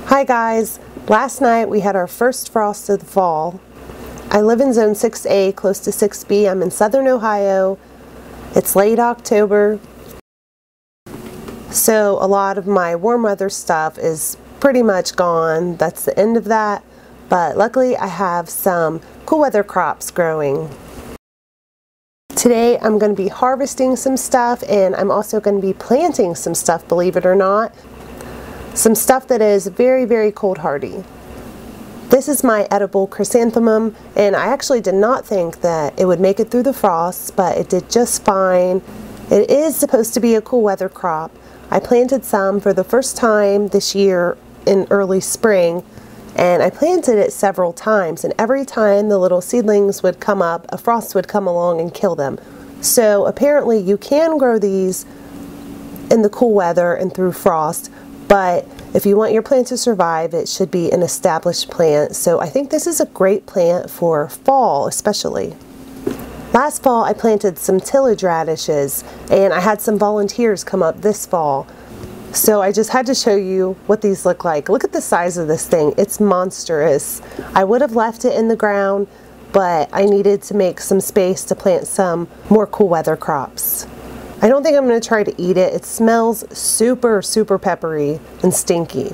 Hi guys, last night we had our first frost of the fall. I live in zone 6A close to 6B. I'm in southern Ohio. It's late October, so a lot of my warm weather stuff is pretty much gone. That's the end of that, but luckily I have some cool weather crops growing. Today I'm going to be harvesting some stuff, and I'm also going to be planting some stuff, believe it or not. Some stuff that is very, very cold hardy. This is my edible chrysanthemum, and I actually did not think that it would make it through the frost, but it did just fine. It is supposed to be a cool weather crop. I planted some for the first time this year in early spring, and I planted it several times, and every time the little seedlings would come up, a frost would come along and kill them. So apparently you can grow these in the cool weather and through frost, but if you want your plant to survive, it should be an established plant. So I think this is a great plant for fall especially. Last fall I planted some tillage radishes, and I had some volunteers come up this fall. So I just had to show you what these look like. Look at the size of this thing. It's monstrous. I would have left it in the ground, but I needed to make some space to plant some more cool weather crops. I don't think I'm going to try to eat it. It smells super, super peppery and stinky.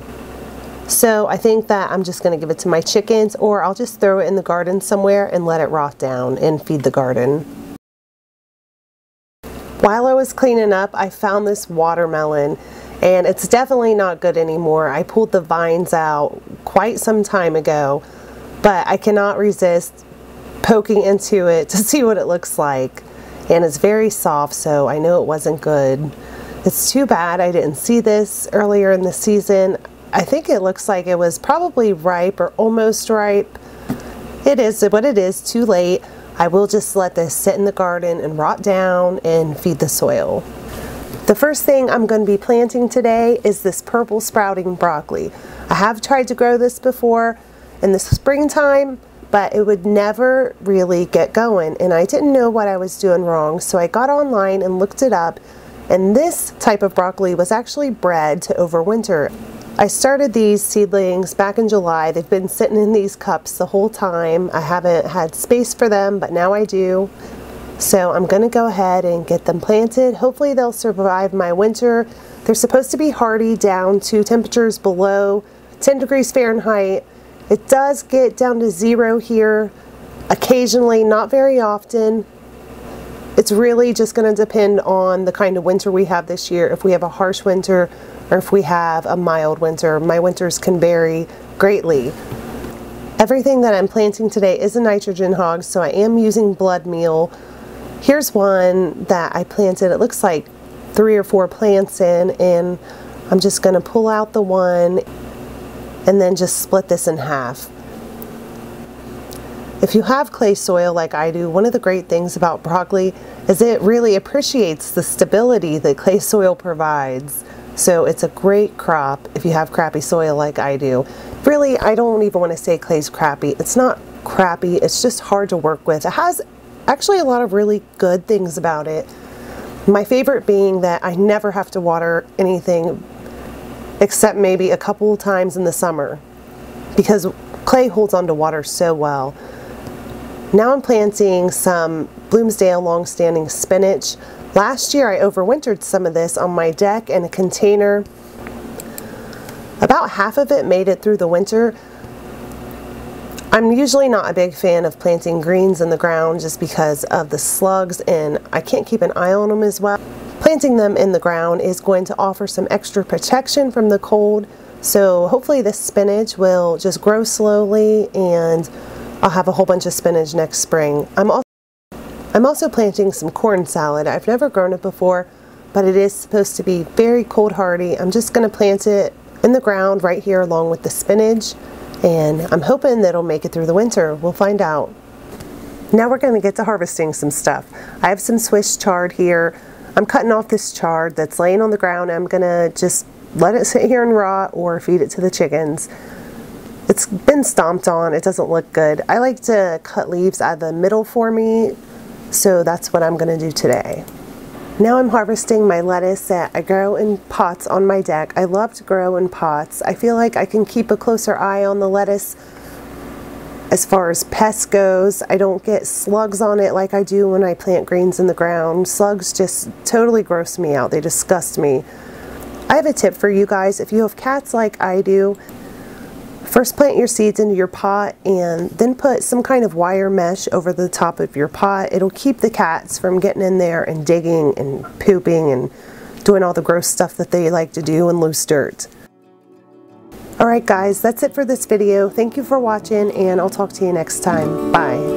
So I think that I'm just going to give it to my chickens, or I'll just throw it in the garden somewhere and let it rot down and feed the garden. While I was cleaning up, I found this watermelon, and it's definitely not good anymore. I pulled the vines out quite some time ago, but I cannot resist poking into it to see what it looks like. And it's very soft, so I know it wasn't good. It's too bad I didn't see this earlier in the season. I think it looks like it was probably ripe or almost ripe. It is what it is, too late. I will just let this sit in the garden and rot down and feed the soil. The first thing I'm going to be planting today is this purple sprouting broccoli. I have tried to grow this before in the springtime, but it would never really get going, and I didn't know what I was doing wrong, so I got online and looked it up, and this type of broccoli was actually bred to overwinter. I started these seedlings back in July. They've been sitting in these cups the whole time. I haven't had space for them, but now I do. So I'm going to go ahead and get them planted. Hopefully they'll survive my winter. They're supposed to be hardy down to temperatures below 10 degrees Fahrenheit. It does get down to 0 here occasionally, not very often. It's really just going to depend on the kind of winter we have this year, if we have a harsh winter or if we have a mild winter. My winters can vary greatly. Everything that I'm planting today is a nitrogen hog, so I am using blood meal. Here's one that I planted. It looks like 3 or 4 plants in, and I'm just going to pull out the one and then just split this in half. If you have clay soil like I do, one of the great things about broccoli is it really appreciates the stability that clay soil provides. So it's a great crop if you have crappy soil like I do. Really, I don't even want to say clay's crappy. It's not crappy, it's just hard to work with. It has actually a lot of really good things about it. My favorite being that I never have to water anything except maybe a couple times in the summer, because clay holds onto water so well. Now I'm planting some Bloomsdale long-standing spinach. Last year I overwintered some of this on my deck in a container. About half of it made it through the winter. I'm usually not a big fan of planting greens in the ground just because of the slugs, and I can't keep an eye on them as well. Planting them in the ground is going to offer some extra protection from the cold, so hopefully this spinach will just grow slowly and I'll have a whole bunch of spinach next spring. I'm also planting some corn salad. I've never grown it before, but it is supposed to be very cold hardy. I'm just going to plant it in the ground right here along with the spinach, and I'm hoping that it'll make it through the winter. We'll find out. Now we're going to get to harvesting some stuff. I have some Swiss chard here. I'm cutting off this chard that's laying on the ground. I'm going to just let it sit here and rot or feed it to the chickens. It's been stomped on. It doesn't look good. I like to cut leaves out of the middle for me, so that's what I'm going to do today. Now I'm harvesting my lettuce that I grow in pots on my deck. I love to grow in pots. I feel like I can keep a closer eye on the lettuce as far as pests goes. I don't get slugs on it like I do when I plant greens in the ground. Slugs just totally gross me out. They disgust me. I have a tip for you guys. If you have cats like I do, first plant your seeds into your pot and then put some kind of wire mesh over the top of your pot. It'll keep the cats from getting in there and digging and pooping and doing all the gross stuff that they like to do in loose dirt. Alright guys, that's it for this video. Thank you for watching and I'll talk to you next time. Bye.